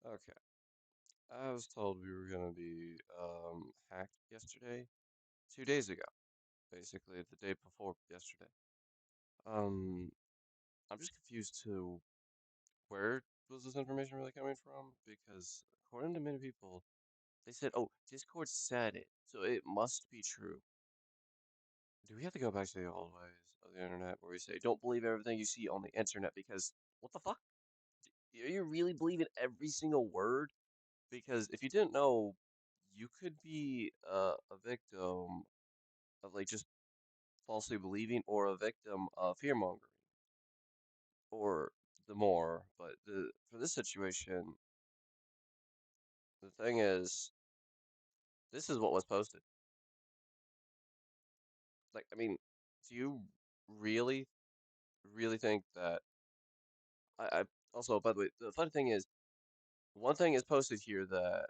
Okay. I was told we were gonna be hacked yesterday, 2 days ago, basically the day before yesterday. Um, I'm just confused to where was this information really coming from? Because according to many people, they said, "Oh, Discord said it, so it must be true." Do we have to go back to the old ways of the internet where we say, "Don't believe everything you see on the internet," because what the fuck? You really believe in every single word? Because if you didn't know, you could be a victim of like just falsely believing or a victim of fear mongering or the more. But for this situation, the thing is, this is what was posted. Like, I mean, do you really, really think that I also, by the way, the funny thing is, one thing is posted here that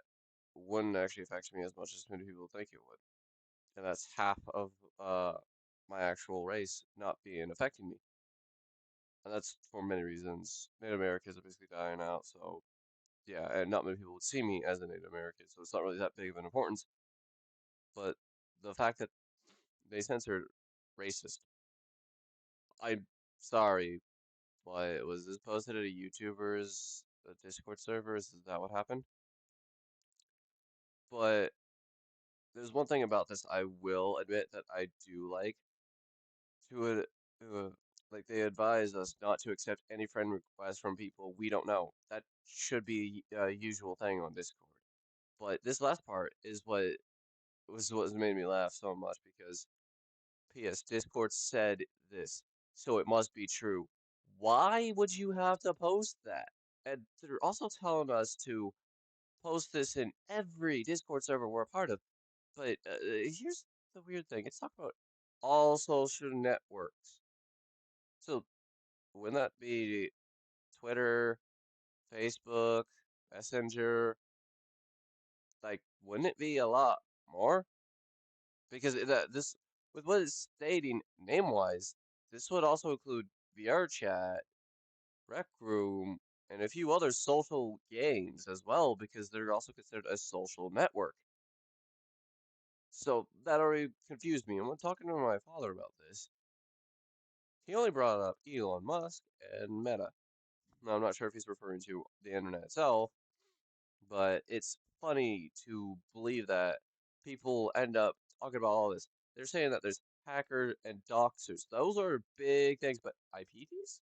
wouldn't actually affect me as much as many people think it would, and that's half of uh my actual race not being affecting me. And that's for many reasons. Native Americans are basically dying out, so yeah, and not many people would see me as a Native American, so it's not really that big of an importance. But the fact that they censored racist, I'm sorry, but was this posted at a YouTuber's Discord server? Is that what happened? But there's one thing about this I will admit that I do like. To it, like they advise us not to accept any friend requests from people we don't know. That should be a usual thing on Discord. But this last part is what made me laugh so much because P.S. Discord said this, so it must be true. Why would you have to post that? And they're also telling us to post this in every Discord server we're a part of. But here's the weird thing: it's talking about all social networks. So wouldn't that be Twitter, Facebook, Messenger? Like, wouldn't it be a lot more? Because this, with what it's stating name-wise, this would also include VR chat, Rec Room, and a few other social games as well, because they're also considered a social network. So that already confused me. And when talking to my father about this, he only brought up Elon Musk and Meta. Now, I'm not sure if he's referring to the internet itself, but it's funny to believe that people end up talking about all this. They're saying that there's hackers and doxers. Those are big things, but IPVs?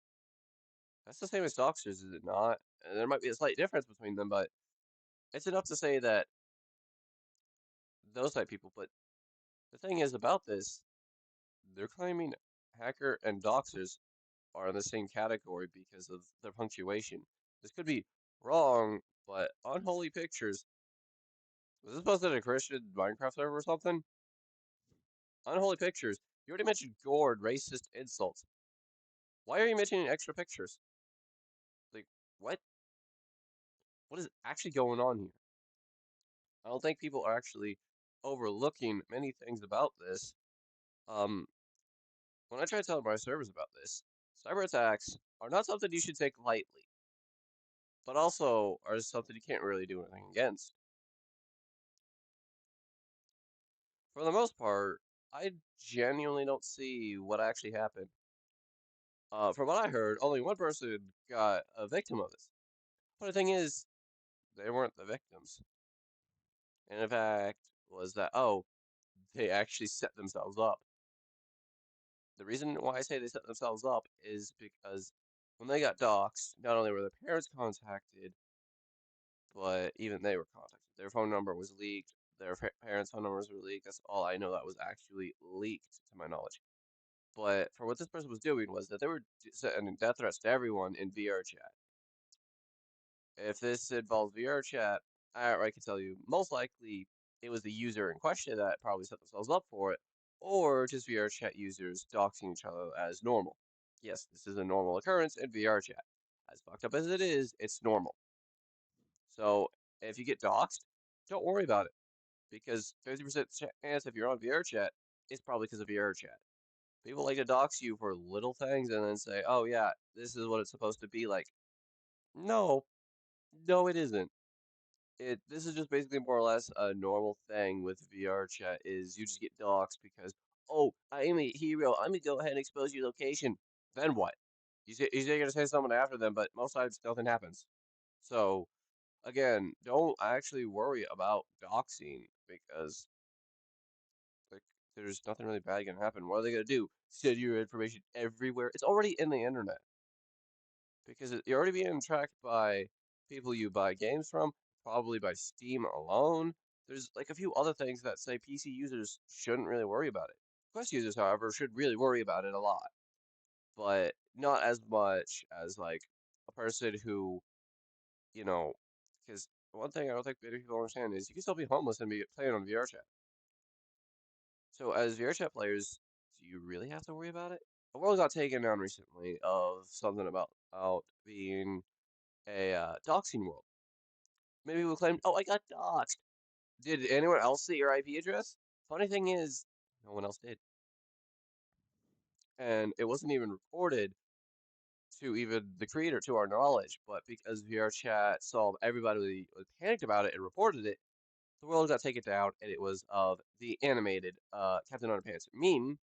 That's the same as doxers, is it not? And there might be a slight difference between them, but it's enough to say that those type people. But the thing is about this, they're claiming hacker and doxers are in the same category because of their punctuation. This could be wrong, but Unholy Pictures was this posted a Christian Minecraft server or something? Unholy Pictures. You already mentioned gored, racist insults. Why are you mentioning extra pictures? Like, what? What is actually going on here? I don't think people are actually overlooking many things about this. Um, when I try to tell my servers about this, cyber attacks are not something you should take lightly, but also are something you can't really do anything against. For the most part, I genuinely don't see what actually happened. From what I heard, only one person got a victim of this. But the thing is, they weren't the victims. And in fact, was that, oh, they actually set themselves up. The reason why I say they set themselves up is because when they got doxxed, not only were their parents contacted, but even they were contacted. Their phone number was leaked. Their parents' phone numbers were leaked. That's all I know that was actually leaked, to my knowledge. But for what this person was doing was that they were sending death threats to everyone in VR chat. If this involves VR chat, I can tell you most likely it was the user in question that probably set themselves up for it, or just VR chat users doxing each other as normal. Yes, this is a normal occurrence in VR chat. As fucked up as it is, it's normal. So if you get doxed, don't worry about it because 50% chance if you're on VR chat, it's probably because of VR chat. People like to dox you for little things and then say, "Oh yeah, this is what it's supposed to be like." No, no, it isn't. This is just basically more or less a normal thing with VR chat is you just get doxxed because, oh, I am a hero. I'm gonna go ahead and expose your location. Then what? You say you're gonna say something after them, but most times nothing happens. So again, don't actually worry about doxing because like there's nothing really bad gonna happen. What are they gonna do? Send your information everywhere? It's already in the internet because you're already being tracked by people you buy games from, probably by Steam alone. There's like a few other things that say PC users shouldn't really worry about it. Quest users, however, should really worry about it a lot, but not as much as like a person who, you know, because one thing I don't think many people understand is you can still be homeless and be playing on VR chat. So as VR chat players, do you really have to worry about it? A world got taken down recently of something about being a doxing world. Maybe we'll claim, oh, I got doxed. Did anyone else see your IP address? Funny thing is, no one else did. And it wasn't even reported to even the creator, to our knowledge. But because VRChat saw everybody was panicked about it and reported it, the world got taken down, and it was of the animated Captain Underpants meme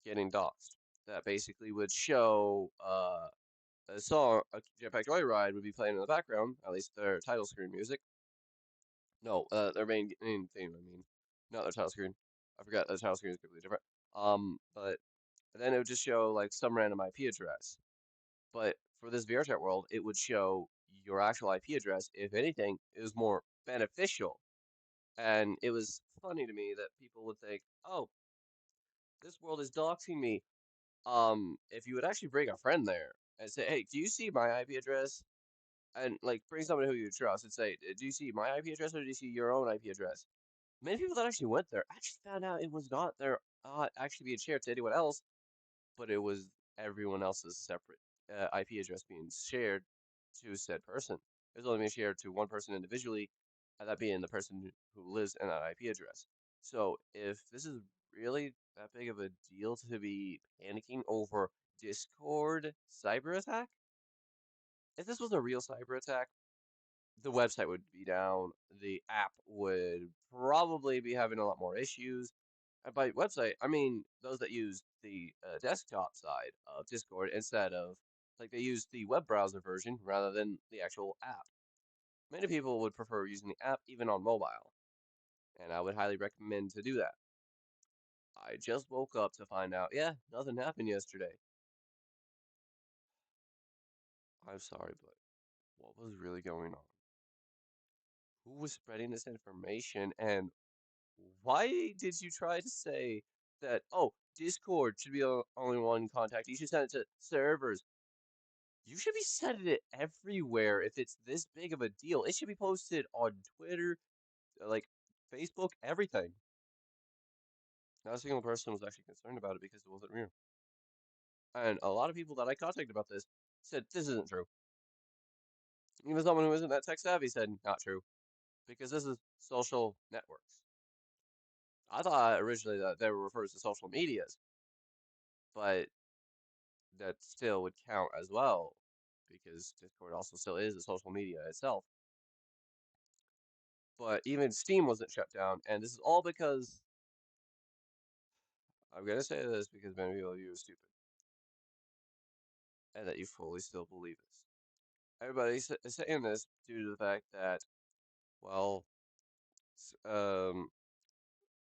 getting doxed. That basically would show a song, a Jetpack Joyride would be playing in the background, at least their title screen music. No, their main theme. I mean, not their title screen. I forgot the title screen is completely different. But then it would just show like some random IP address. But for this VRChat world, it would show your actual IP address. If anything, it was more beneficial. And it was funny to me that people would think, "Oh, this world is doxing me." If you would actually bring a friend there and say, "Hey, do you see my IP address?" and like bring someone who you trust and say, "Do you see my IP address or do you see your own IP address?" Many people that actually went there actually found out it was not their actually being shared to anyone else, but it was everyone else's separate IP address being shared to said person. It was only being shared to one person individually, and that being the person who lives in that IP address. So if this is really that big of a deal to be panicking over Discord cyber attack, if this was a real cyber attack, the website would be down. The app would probably be having a lot more issues. And by website, I mean those that use the desktop side of Discord instead of like they use the web browser version rather than the actual app. Many people would prefer using the app even on mobile, and I would highly recommend to do that. I just woke up to find out, yeah, nothing happened yesterday. I'm sorry, but what was really going on? Who was spreading this information, and why did you try to say that, oh, Discord should be only one contact? You should send it to servers. You should be sending it everywhere if it's this big of a deal. It should be posted on Twitter, like Facebook, everything. Not a single person was actually concerned about it because it wasn't real. And a lot of people that I contacted about this said this isn't true. Even someone who isn't that tech savvy said not true because this is social networks. I thought originally that they were referred to social medias, but that still would count as well because Discord also still is a social media itself. But even Steam wasn't shut down, and this is all because I'm gonna say this because many people of you are stupid, and that you fully still believe this. Everybody's saying this due to the fact that, well,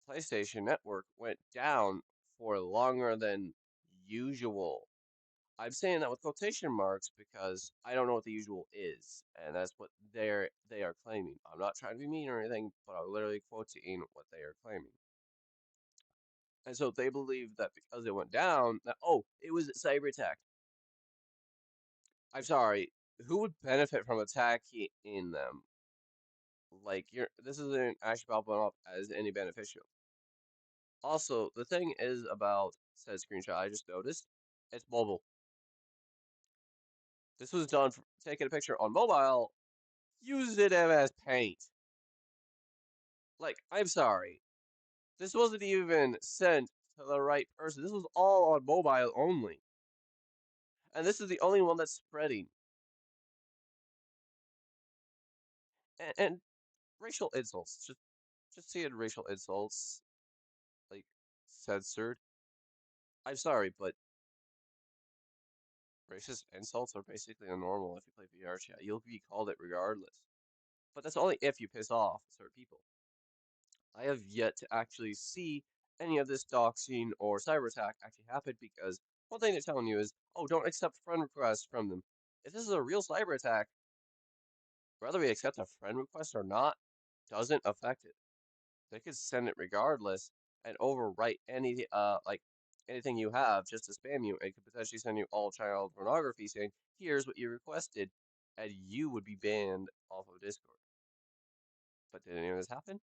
PlayStation Network went down for longer than usual. I'm saying that with quotation marks because I don't know what the usual is, and that's what they are claiming. I'm not trying to be mean or anything, but I'm literally quoting what they are claiming. And so they believe that because it went down, that it was a cyber attack. I'm sorry, who would benefit from attacking them? Like this isn't actually popping up as any beneficial. Also, the thing is about said screenshot I just noticed, it's mobile. This was done for taking a picture on mobile. Use it as paint. Like, I'm sorry. This wasn't even sent to the right person. This was all on mobile only. And this is the only one that's spreading. And racial insults. Just seeing racial insults like censored. I'm sorry, but racist insults are basically normal if you play VR chat. You'll be called it regardless. But that's only if you piss off certain people. I have yet to actually see any of this doxing or cyber attack actually happen because one thing they're telling you is, oh, don't accept friend requests from them. If this is a real cyber attack, whether we accept a friend request or not doesn't affect it. They could send it regardless and overwrite anything you have just to spam you and could potentially send you all child pornography saying, here's what you requested, and you would be banned off of Discord. But did any of this happen?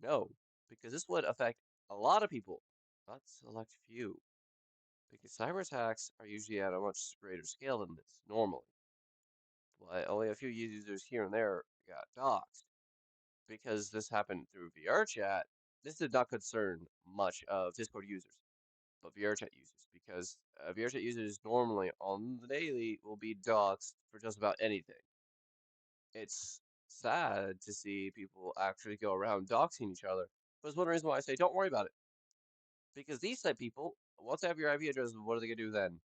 No, because this would affect a lot of people, not select few. Because cyber attacks are usually at a much greater scale than this normally. But only a few users here and there got doxxed. Because this happened through VR chat, this did not concern much of Discord users, but VR chat users, because VR chat users normally on the daily will be doxxed for just about anything. It's sad to see people actually go around doxing each other, but it's one reason why I say don't worry about it. Because these type people, once they have your IP address, what are they gonna do then?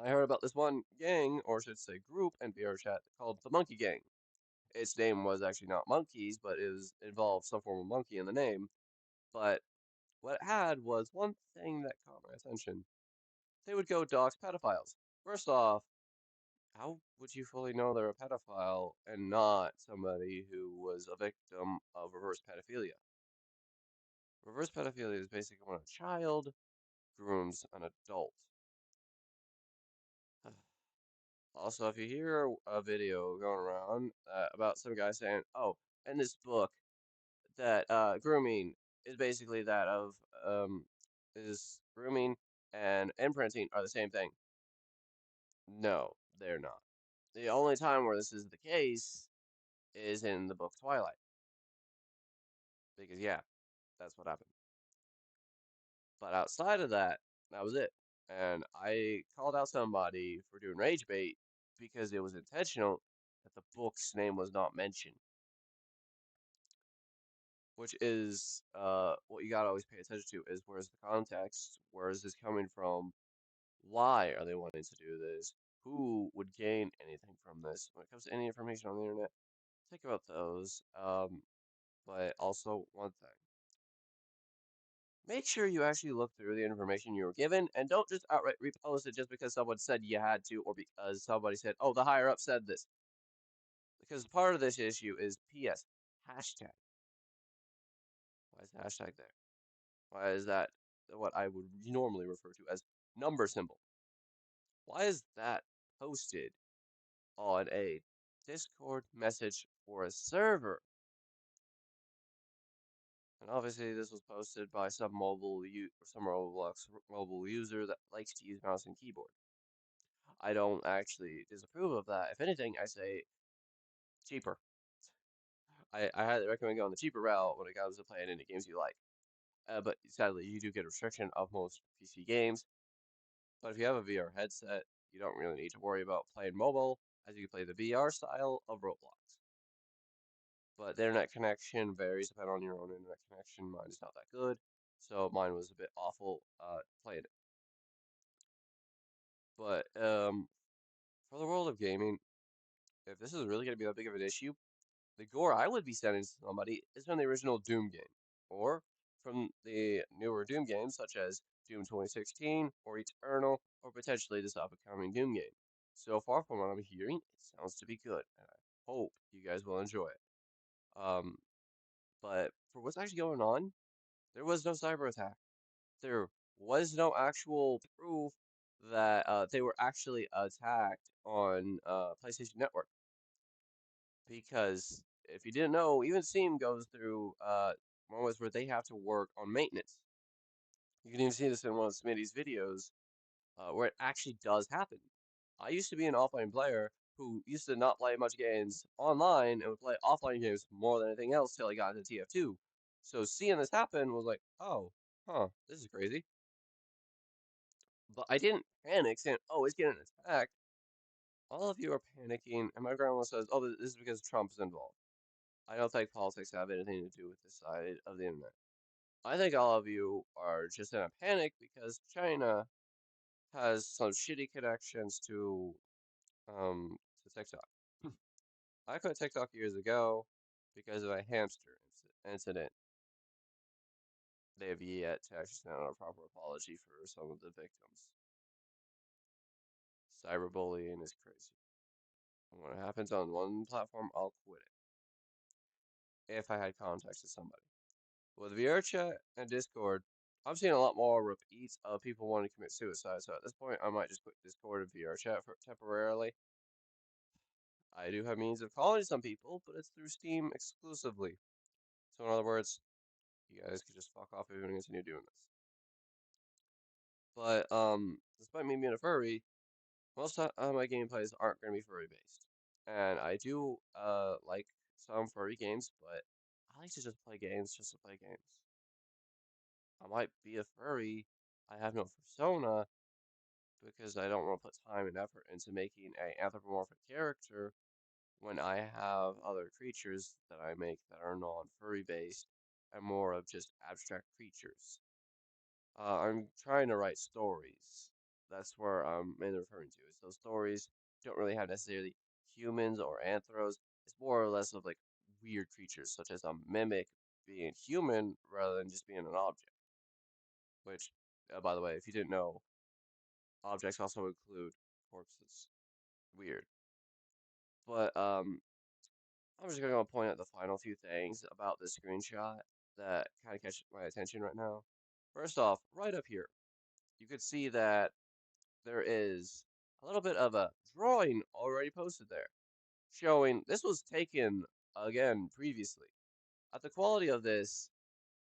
I heard about this one gang, or I should say group, in VR chat called the Monkey Gang. Its name was actually not monkeys, but it was involved some form of monkey in the name. But what it had was one thing that caught my attention. They would go dox pedophiles. First off, how would you fully know they're a pedophile and not somebody who was a victim of reverse pedophilia? Reverse pedophilia is basically when a child grooms an adult. Also, if you hear a video going around about some guy saying, "Oh, in this book that grooming is basically that of is grooming and imprinting are the same thing." No, they're not. The only time where this is the case is in the book Twilight, because yeah, that's what happened. But outside of that, that was it. And I called out somebody for doing rage bait because it was intentional that the book's name was not mentioned, which is what you gotta always pay attention to is where's the context, where is this coming from, why are they wanting to do this, who would gain anything from this when it comes to any information on the internet. Think about those. But also one thing. Make sure you actually look through the information you were given and don't just outright repost it just because someone said you had to or because somebody said, oh, the higher up said this. Because part of this issue is PS, hashtag. Why is the hashtag there? Why is that what I would normally refer to as number symbol? Why is that posted on a Discord message for a server? And obviously, this was posted by some Roblox mobile user that likes to use mouse and keyboard. I don't actually disapprove of that. If anything, I say cheaper. I highly recommend going the cheaper route when it comes to playing any games you like. But sadly, you do get a restriction of most PC games. But if you have a VR headset, you don't really need to worry about playing mobile, as you can play the VR style of Roblox. But the internet connection varies depending on your own internet connection. Mine is not that good, so mine was a bit awful playing it. But for the world of gaming, if this is really going to be that big of an issue, the gore I would be sending to somebody is from the original Doom game, or from the newer Doom games such as Doom 2016 or Eternal, or potentially this upcoming Doom game. So far, from what I'm hearing, it sounds to be good, and I hope you guys will enjoy it. Um, but for what's actually going on, there was no cyber attack. There was no actual proof that they were actually attacked on PlayStation Network. Because if you didn't know, even Steam goes through moments where they have to work on maintenance. You can even see this in one of Smitty's videos where it actually does happen. I used to be an offline player who used to not play much games online and would play offline games more than anything else till I got into TF2. So seeing this happen was like, oh, huh, this is crazy. But I didn't panic saying, oh, it's getting attacked. All of you are panicking, and my grandma says, oh, this is because Trump is involved. I don't think politics have anything to do with this side of the internet. I think all of you are just in a panic because China has some shitty connections to TikTok. I quit TikTok years ago because of a hamster incident. They have yet to actually send out a proper apology for some of the victims. Cyberbullying is crazy. And when it happens on one platform, I'll quit it if I had contact with somebody. With VRChat and Discord, I'm seeing a lot more repeats of people wanting to commit suicide. So at this point, I might just quit Discord and VRChat for temporarily. I do have means of calling some people, but it's through Steam exclusively. So in other words, you guys could just fuck off if you want to continue doing this. But despite me being a furry, most of my gameplays aren't going to be furry based, and I do like some furry games, but I like to just play games just to play games. I might be a furry. I have no persona because I don't want to put time and effort into making a anthropomorphic character when I have other creatures that I make that are non-furry based and more of just abstract creatures. I'm trying to write stories. That's where I'm mainly referring to. Is those stories don't really have necessarily humans or anthros. It's more or less of like weird creatures, such as a mimic being human rather than just being an object. Which, by the way, if you didn't know, objects also include corpses. Weird. But I'm just gonna point out the final few things about this screenshot that kind of catch my attention right now. First off, right up here, you could see that there is a little bit of a drawing already posted there, showing this was taken again previously. At the quality of this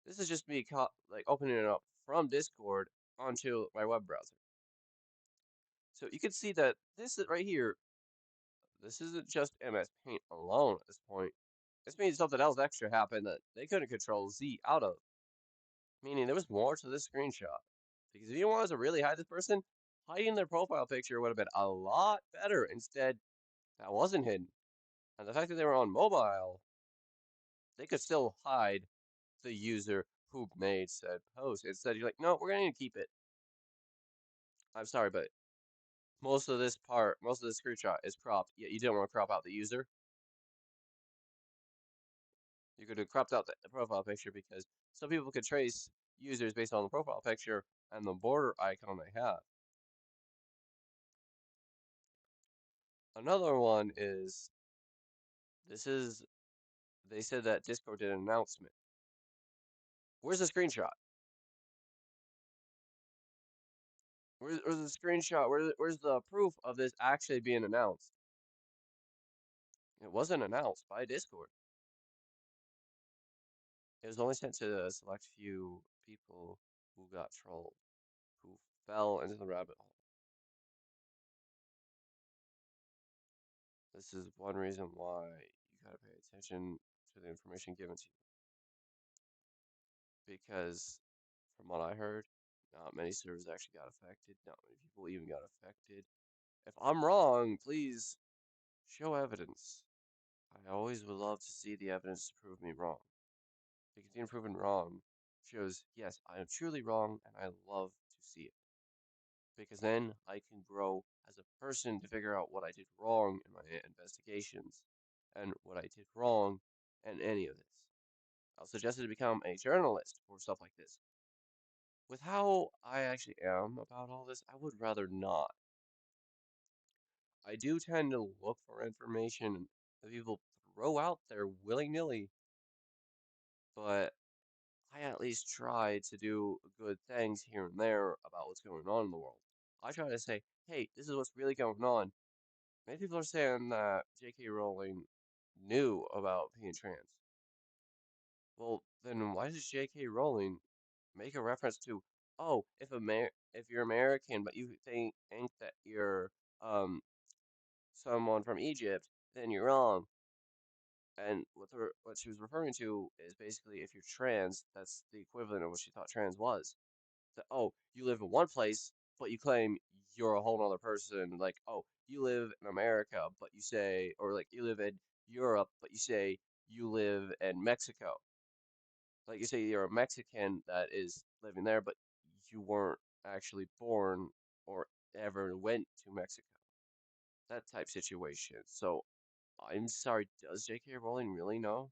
is just me like opening it up from Discord onto my web browser. So you can see that this is right here. This isn't just MS Paint alone at this point. This means something else extra happened that they couldn't control Z out of. Meaning there was more to this screenshot. Because if you wanted to really hide this person, hiding their profile picture would have been a lot better. Instead, that wasn't hidden. And the fact that they were on mobile, they could still hide the user who made said post. Instead, you're like, no, we're going to keep it. I'm sorry, but most of this screenshot is cropped, yet you didn't want to crop out the user. You could have cropped out the profile picture because some people could trace users based on the profile picture and the border icon they have. Another one is this is they said that Discord did an announcement. Where's the screenshot? Where's the screenshot? Where's the proof of this actually being announced? It wasn't announced by Discord. It was only sent to a select few people who got trolled, who fell into the rabbit hole. This is one reason why you gotta pay attention to the information given to you. Because from what I heard, not many servers actually got affected. Not many people even got affected. If I'm wrong, please show evidence. I always would love to see the evidence to prove me wrong. Because being proven wrong shows, yes, I am truly wrong, and I love to see it. Because then I can grow as a person to figure out what I did wrong in my investigations and what I did wrong in any of this. I'll suggest to become a journalist for stuff like this. With how I actually am about all this, I would rather not. I do tend to look for information that people throw out there willy-nilly, but I at least try to do good things here and there about what's going on in the world. I try to say, hey, this is what's really going on. Many people are saying that J.K. Rowling knew about being trans. Well, then why does J.K. Rowling make a reference to, oh, if you're American but you think that you're um someone from Egypt, then you're wrong. And what she was referring to is basically if you're trans, that's the equivalent of what she thought trans was. That, oh, you live in one place, but you claim you're a whole other person. Like, oh, you live in America, but you say, or like you live in Europe, but you say you live in Mexico. Like you say, you're a Mexican that is living there, but you weren't actually born or ever went to Mexico. That type situation. So I'm sorry, does J.K. Rowling really know?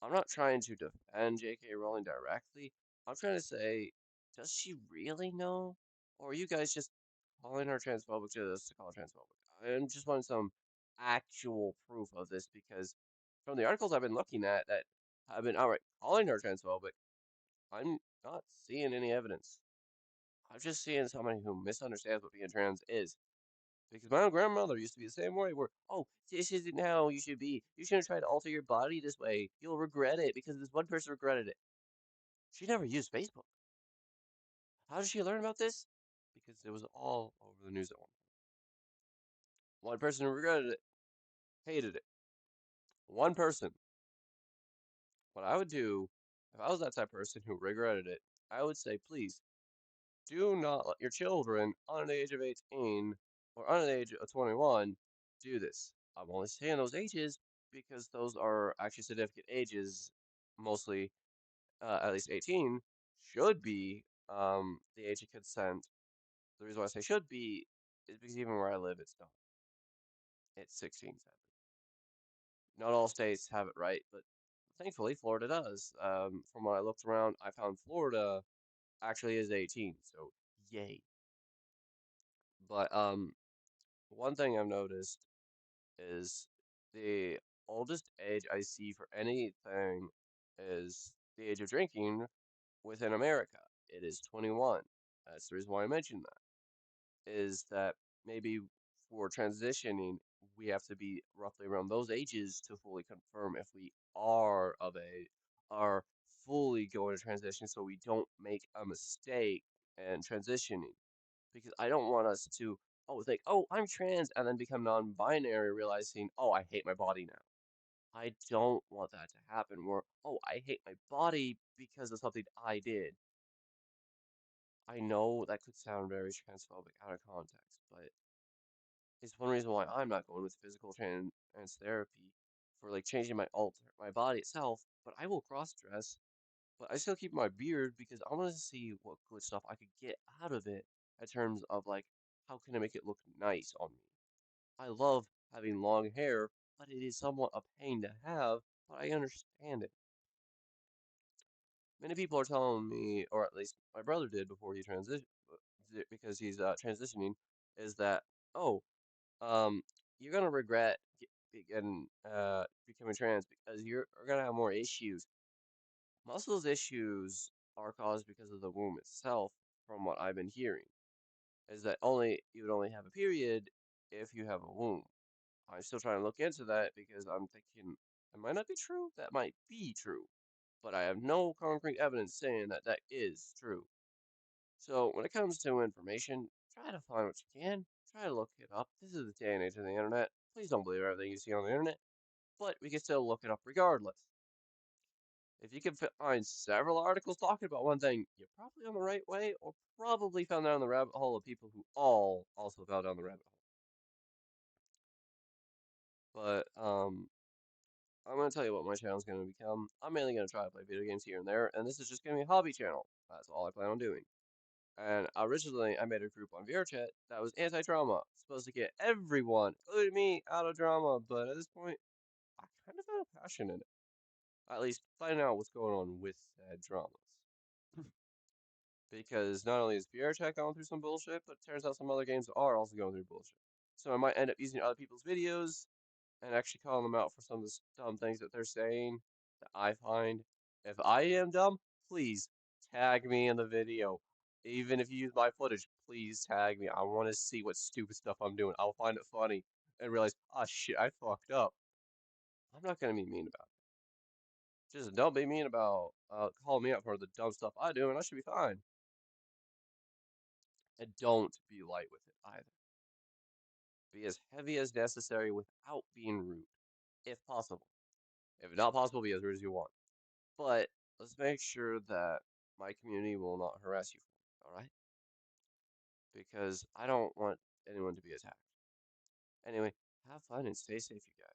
I'm not trying to defend J.K. Rowling directly. I'm trying to say, does she really know? Or are you guys just calling her transphobic just to call her transphobic? I'm just wanting some actual proof of this because from the articles I've been looking at that have been outright calling her transphobic, I'm not seeing any evidence. I'm just seeing somebody who misunderstands what being trans is. Because my own grandmother used to be the same way, where, oh, this isn't how you should be. You shouldn't try to alter your body this way. You'll regret it because this one person regretted it. She never used Facebook. How did she learn about this? Because it was all over the news at one point. One person who regretted it, hated it. One person. What I would do, if I was that type of person who regretted it, I would say, please, do not let your children under the age of 18 or under the age of 21 do this. I'm only saying those ages because those are actually significant ages, mostly at least 18 should be the age of consent. The reason why I say should be is because even where I live, it's not. It's 16, sadly. Not all states have it right, but thankfully Florida does. From what I looked around, I found Florida actually is 18, so yay. But one thing I've noticed is the oldest age I see for anything is the age of drinking within America. It is 21. That's the reason why I mentioned that, is that maybe for transitioning, we have to be roughly around those ages to fully confirm if we are of age, are fully going to transition so we don't make a mistake and transitioning because I don't want us to think, oh, I'm trans, and then become non-binary, realizing, oh, I hate my body now. I don't want that to happen. Where, oh, I hate my body because of something I did. I know that could sound very transphobic out of context, but it's one reason why I'm not going with physical trans therapy for like changing my body itself. But I will cross dress, but I still keep my beard because I want to see what good stuff I could get out of it in terms of like how can I make it look nice on me. I love having long hair, but it is somewhat a pain to have, but I understand it. Many people are telling me, or at least my brother did before he transitioned, because he's transitioning, is that, oh, um, you're gonna regret getting becoming trans because you're gonna have more issues. Most of those issues are caused because of the womb itself, from what I've been hearing, is that only you would only have a period if you have a womb. I'm still trying to look into that because I'm thinking it might not be true. That might be true, but I have no concrete evidence saying that that is true. So when it comes to information, try to find what you can. Try to look it up. This is the day and age of the internet. Please don't believe everything you see on the internet, but we can still look it up regardless. If you can find several articles talking about one thing, you're probably on the right way, or probably found down the rabbit hole of people who all also fell down the rabbit hole. But I'm gonna tell you what my channel's gonna become. I'm mainly gonna try to play video games here and there, and this is just gonna be a hobby channel. That's all I plan on doing. And originally, I made a group on VRChat that was anti-drama, supposed to get everyone, including me, out of drama. But at this point, I kind of found a passion in it. At least finding out what's going on with said dramas. Because not only is VRChat going through some bullshit, but it turns out some other games are also going through bullshit. So I might end up using other people's videos and actually calling them out for some of the dumb things that they're saying that I find. If I am dumb, please tag me in the video. Even if you use my footage, please tag me. I want to see what stupid stuff I'm doing. I'll find it funny and realize, ah, shit, I fucked up. I'm not gonna be mean about it. Just don't be mean about calling me out for the dumb stuff I do, and I should be fine. And don't be light with it either. Be as heavy as necessary without being rude, if possible. If not possible, be as rude as you want. But let's make sure that my community will not harass you for it, all right? Because I don't want anyone to be attacked. Anyway, have fun and stay safe, you guys.